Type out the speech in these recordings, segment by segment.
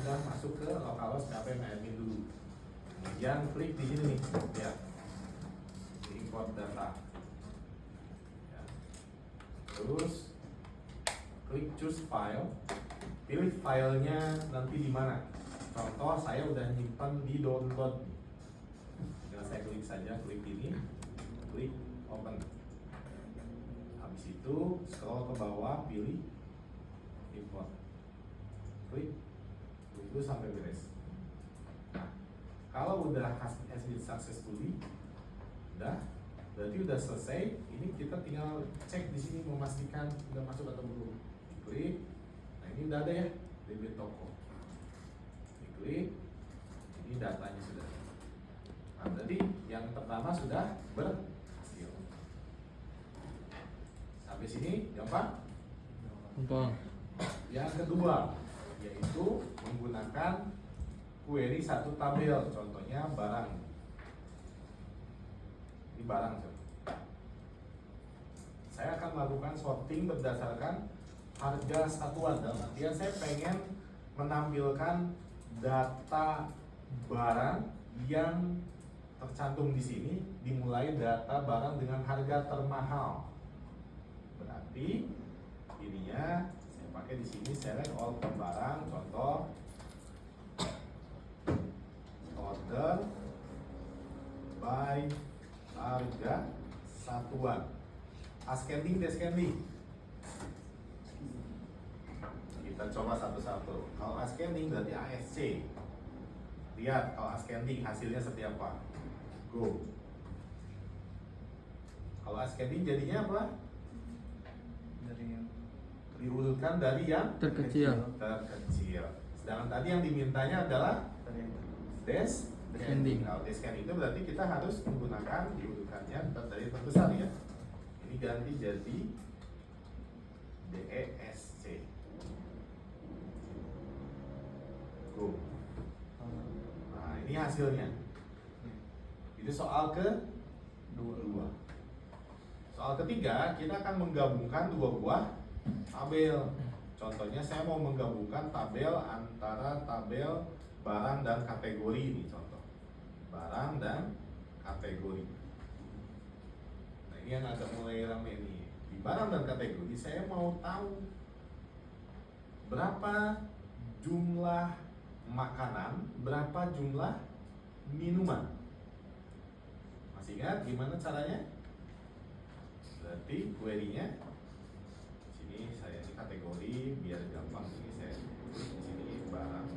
udah masuk ke localhost PHP admin dulu. Kemudian klik di sini nih, ya, di import data. Ya. Terus klik choose file, pilih filenya nanti di mana. Contoh saya udah nyimpan di download. Tinggal saya klik saja, klik ini, klik open. Habis itu scroll ke bawah, pilih import. Klik tunggu sampai beres. Nah, kalau udah has been successfully, udah, berarti udah selesai. Ini kita tinggal cek di sini memastikan udah masuk atau belum. Klik. Nah, ini udah ada ya, DB toko. Klik. Ini datanya sudah. Nah, berarti yang pertama sudah berhasil. Sampai sini gampang? Gampang. Yang kedua, yaitu menggunakan query satu tabel, contohnya barang. Ini barang. Saya akan melakukan sorting berdasarkan harga satuan. Dalam artian saya pengen menampilkan data barang yang tercantum di sini, dimulai data barang dengan harga termahal. Berarti ininya saya pakai di sini select all per barang, contoh order by harga satuan. Ascending descending. Kita coba satu-satu. Kalau ascending berarti ASC. Lihat kalau ascending hasilnya seperti apa. Go. Kalau ascending jadinya apa? Dari yang Diurutkan dari yang Terkecil. terkecil. Sedangkan tadi yang dimintanya adalah dari yang descending. Kalau descending itu berarti kita harus menggunakan diurutkannya dari yang terbesar ya. Ini ganti jadi DESC. Go. Nah, ini hasilnya. Itu soal kedua. Soal ketiga, kita akan menggabungkan dua buah tabel. Contohnya saya mau menggabungkan tabel antara tabel barang dan kategori ini, contoh. Barang dan kategori. Nah, ini yang agak mulai rame nih. Di barang dan kategori saya mau tahu berapa jumlah makanan, berapa jumlah minuman. Masih ingat gimana caranya? Berarti query-nya sini saya ini kategori biar gampang, ini saya di sini barang.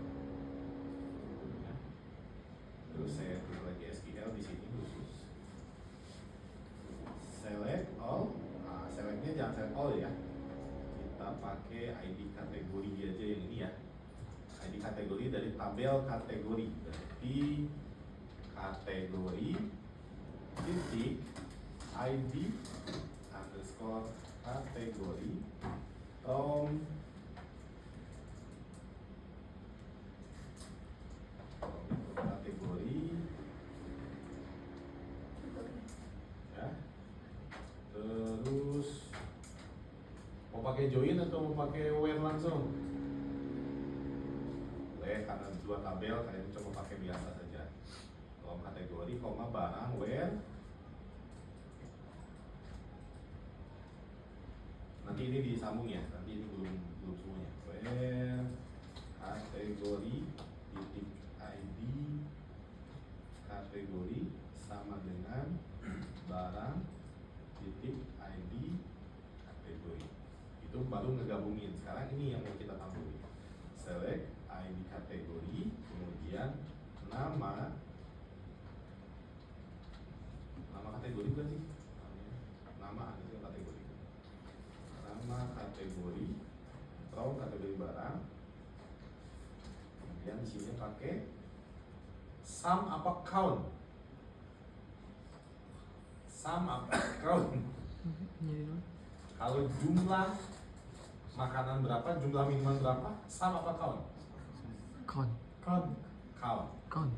Terus saya tulis lagi SQL di sini khusus. Select all. Nah, selectnya jangan select all ya. Kita pakai ID kategori aja yang ini ya. ID kategori dari tabel kategori. Berarti kategori titik ID underscore kategori from kategori ya. Terus mau pakai join atau mau pakai where langsung? Boleh, karena dua tabel kalian coba pakai biasa saja. Kolom kategori, koma barang, where. Nanti ini disambung ya, nanti ini belum semuanya. Where kategori titik ID kategori sama dengan barang titik ID kategori. Itu baru ngegabungin. Sekarang ini yang mau kita tampilkan. Select ID kategori, kemudian nama kategori bukan sih? Nama kategori. Nama kategori, from kategori barang. Kemudian di sini pakai sum apa count? Sum apa count? Kalau jumlah makanan berapa, jumlah minuman berapa, sum apa count? Count. Count. Count. Count.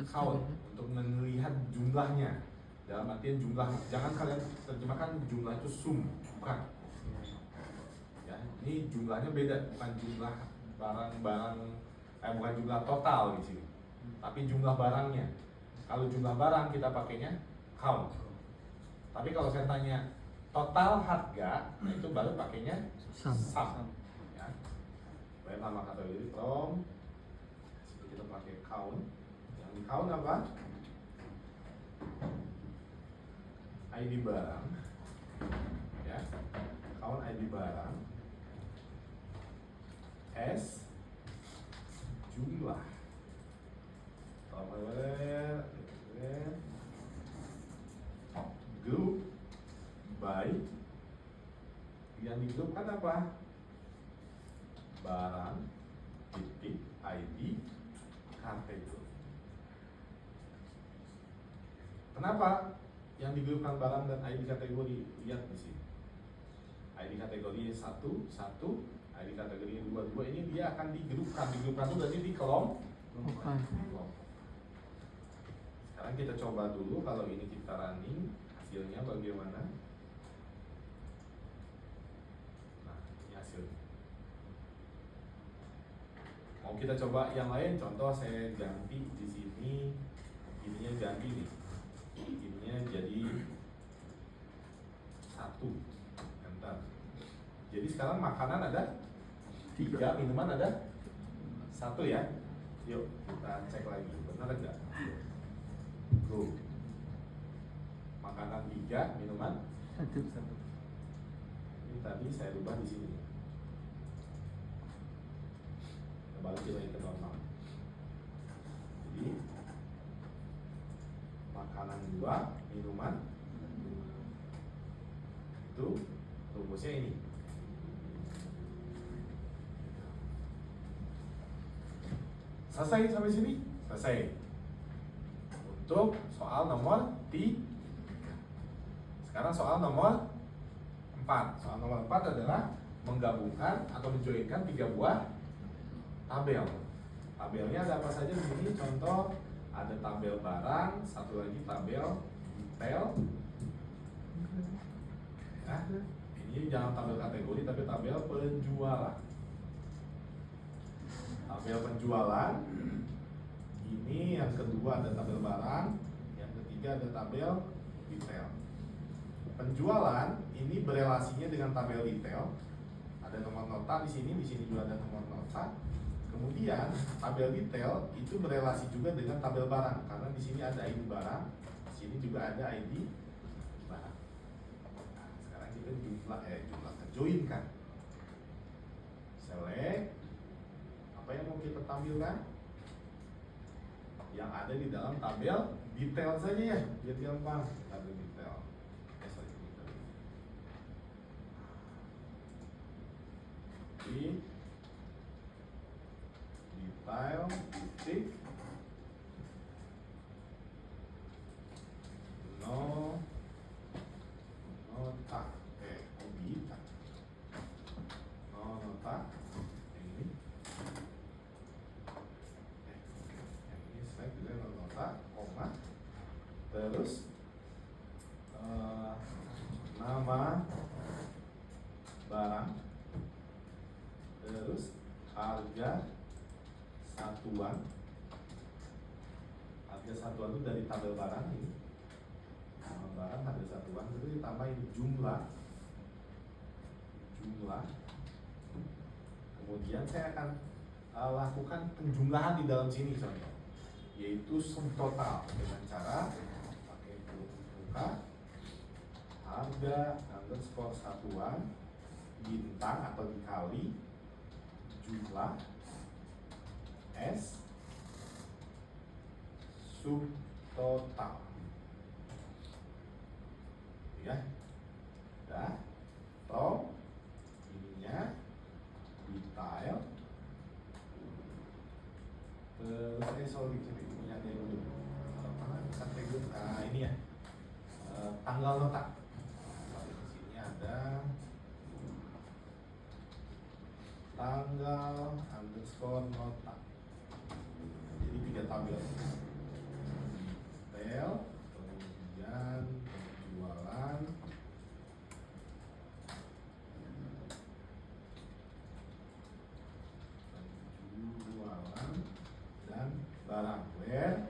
Count untuk melihat jumlahnya. Dalam artian jumlah, jangan kalian terjemahkan jumlah itu sum, bukan. Ya, ini jumlahnya beda, bukan jumlah barang-barang, bukan jumlah total di sini, tapi jumlah barangnya. Kalau jumlah barang kita pakainya count. Tapi kalau saya tanya total harga, nah itu baru pakainya Sum. sum. Ya. Baik, nama kategori from. Kita pakai count. Yang di count apa? ID barang. Ya. Count ID barang. S jumlah. Group by, yang digrupkan apa? Barang titik ID kategori. Kenapa yang digrupkan barang dan ID kategori? Lihat di sini. ID kategori 1, 1, ID kategori 2, 2. Ini dia akan digrupkan. Digrupkan itu berarti di kelompok. Sekarang kita coba dulu kalau ini kita running, hasilnya bagaimana? Nah, ini hasilnya. Mau kita coba yang lain, contoh saya ganti di sini, ininya ganti nih, ininya jadi 1. Enter. Jadi sekarang makanan ada 3, minuman ada 1 ya. Yuk kita cek lagi, benar enggak? Go. Makanan 3, minuman 1. ini tadi saya rubah di sini. Kita balikin lagi ke normal. Jadi makanan 2, minuman itu rumusnya ini. Selesai sampai sini? Selesai. Untuk soal nomor 3. Sekarang soal nomor 4. Soal nomor 4 adalah menggabungkan atau menjoinkan 3 buah tabel. Tabelnya ada apa saja di sini? Contoh, ada tabel barang, satu lagi tabel detail. Ya, ini jangan tabel kategori tapi tabel penjualan. Tabel penjualan. Ini yang kedua ada tabel barang, yang ketiga ada tabel detail. Penjualan ini berelasinya dengan tabel detail. Ada nomor nota di sini juga ada nomor nota. Kemudian tabel detail itu berelasi juga dengan tabel barang karena di sini ada ID barang, di sini juga ada ID barang. Nah, sekarang kita joinkan. Select apa yang mau kita tampilkan? Yang ada di dalam tabel detail saja ya, biar gampang. Tabel detail. Di detail titik nota obita nota ini select juga nota koma terus nama barang terus harga satuan itu dari tabel barang ini nama barang harga satuan itu ditambahin jumlah kemudian saya akan lakukan penjumlahan di dalam sini contoh yaitu sum total dengan cara pakai buka harga underscore satuan bintang atau dikali jumlah S subtotal ya udah from ininya detail terus ini ada yang dulu kategori ini ya tanggal nota di sini ada tanggal underscore nota jadi 3 tabel detail kemudian penjualan barang where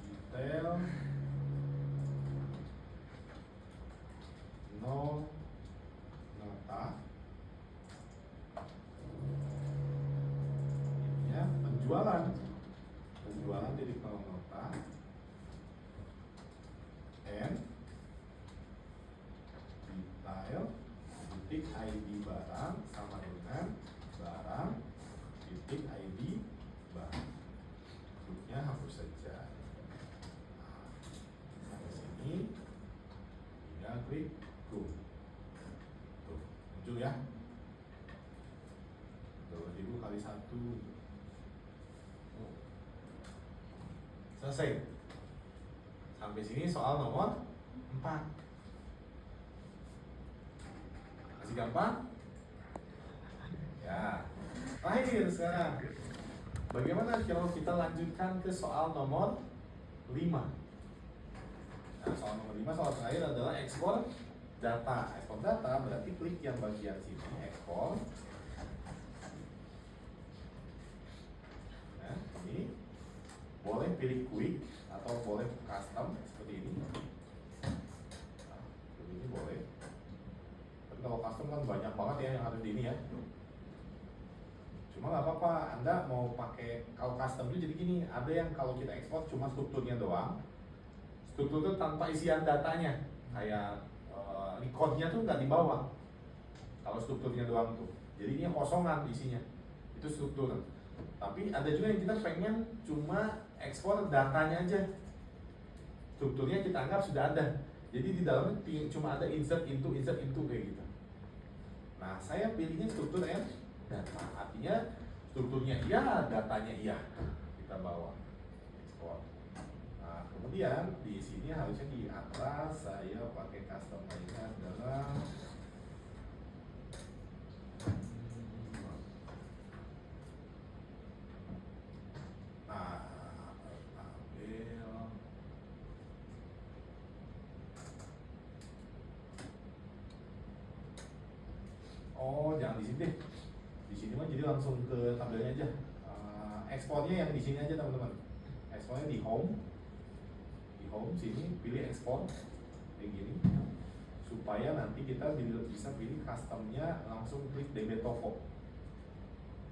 detail no nota ya penjualan titik nol nota and detail titik ID barang sama dengan barang titik ID barang. Bentuknya hapus saja. Nah, sampai sini tinggal klik go. Tuh, muncul ya. 2000 kali 1. Selesai. Sampai sini soal nomor 4. Masih gampang? Ya. Terakhir sekarang. Bagaimana kalau kita lanjutkan ke soal nomor 5? Nah, soal nomor 5, soal terakhir adalah ekspor data. Ekspor data berarti klik yang bagian sini, ekspor. Nah, ini boleh pilih quick atau boleh custom seperti ini. Nah, ini boleh. Tapi kalau custom kan banyak banget ya yang ada di ini ya. Cuma nggak apa-apa, Anda mau pakai, kalau custom itu jadi gini, ada yang kalau kita ekspor cuma strukturnya doang, struktur itu tanpa isian datanya, kayak recordnya tuh nggak dibawa, kalau strukturnya doang tuh, jadi ini kosongan isinya, itu struktur. Tapi ada juga yang kita pengen cuma ekspor datanya aja, strukturnya kita anggap sudah ada, jadi di dalamnya cuma ada insert into kayak gitu. Nah, saya pilihnya struktur data, artinya strukturnya iya, datanya iya, kita bawa ekspor. Nah, kemudian di sini harusnya di atas saya pakai custom lainnya adalah oh, jangan di sini deh. Di sini mah jadi langsung ke tabelnya aja. Ekspornya yang di sini aja teman-teman. Ekspornya di home. Di home sini pilih ekspor kayak gini. Supaya nanti kita bisa pilih customnya langsung klik DB Toko.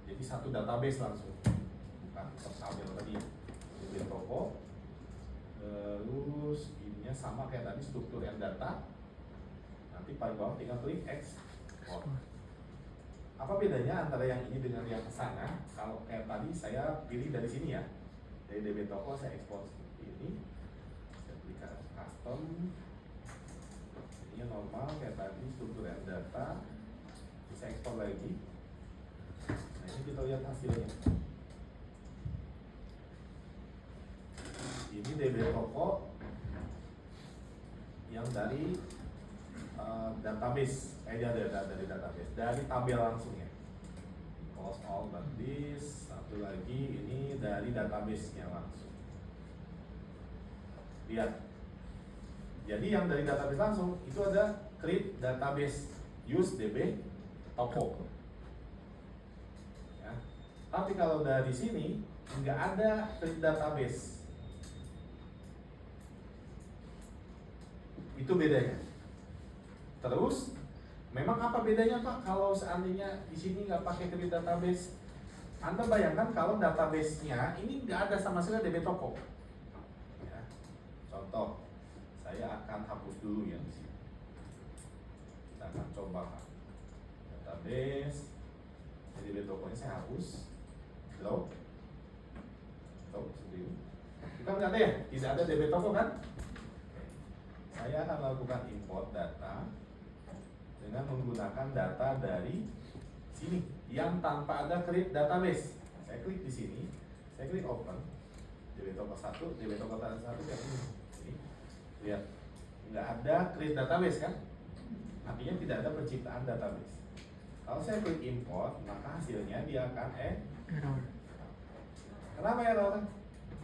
Jadi satu database langsung. Bukan tabel tadi. DB Toko. Terus ininya sama kayak tadi struktur yang data. Nanti paling bawah tinggal klik ekspor. Apa bedanya antara yang ini dengan yang sana? Kalau kayak tadi saya pilih dari sini ya, dari DB Toko saya ekspor seperti ini, saya klikkan custom, ini normal kayak tadi struktur yang data, bisa ekspor lagi. Nah, ini kita lihat hasilnya. Ini DB Toko yang dari database, dari database, dari tabel langsung ya. Close all but this. Satu lagi ini dari database-nya langsung. Lihat. Jadi yang dari database langsung itu ada create database, use DB Toko. Ya. Tapi kalau dari sini nggak ada create database. Itu bedanya. Terus, memang apa bedanya Pak kalau seandainya di sini nggak pakai create database? Anda bayangkan kalau database-nya ini nggak ada sama sekali DB Toko. Ya. Contoh, saya akan hapus dulu yang di sini. Kita akan coba database, DB Tokonya saya hapus, drop, seperti ini. Kita nggak ada ya, tidak ada DB Toko kan? Saya akan melakukan import data dengan menggunakan data dari sini yang tanpa ada create database. Saya klik di sini, saya klik open, DB Toko 1, DB Toko 1 yang ini. Lihat, nggak ada create database kan? Artinya tidak ada penciptaan database. Kalau saya klik import, maka hasilnya dia akan Error. Kenapa error?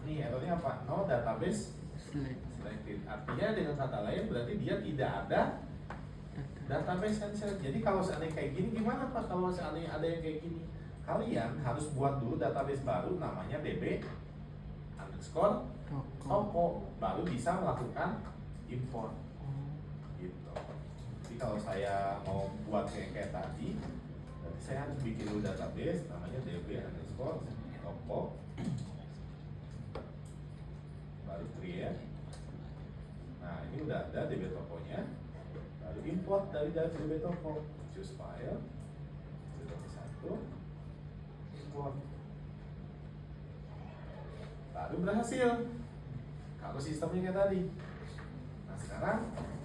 Nih errornya apa? No database selected. Artinya dengan kata lain berarti dia tidak ada database kan. Jadi kalau seandainya kayak gini gimana Pak kalau seandainya ada yang kayak gini? kalian harus buat dulu database baru namanya DB underscore Toko. toko, baru bisa melakukan import gitu. Jadi kalau saya mau buat kayak tadi, berarti saya harus bikin dulu database namanya DB underscore toko, baru create. Nah ini udah ada DB tokonya, lalu import dari DB toko, choose file, satu, import, baru berhasil. Kalau sistemnya kayak tadi. Nah sekarang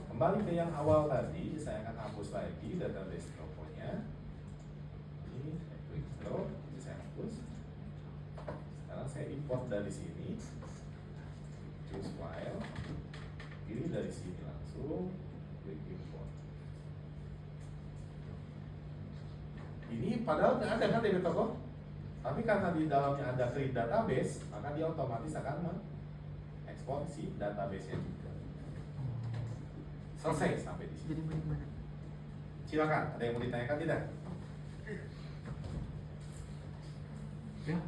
kembali ke yang awal tadi, saya akan hapus lagi database tokonya. Ini klik stop, ini saya hapus. Sekarang saya import dari sini, choose file, pilih dari sini langsung, klik import. Ini padahal nggak ada kan DB toko, tapi karena di dalamnya ada create database, maka dia otomatis akan mengekspor si database-nya juga. Selesai sampai di sini. Jadi main mana? Silakan, ada yang mau ditanyakan tidak? Ya.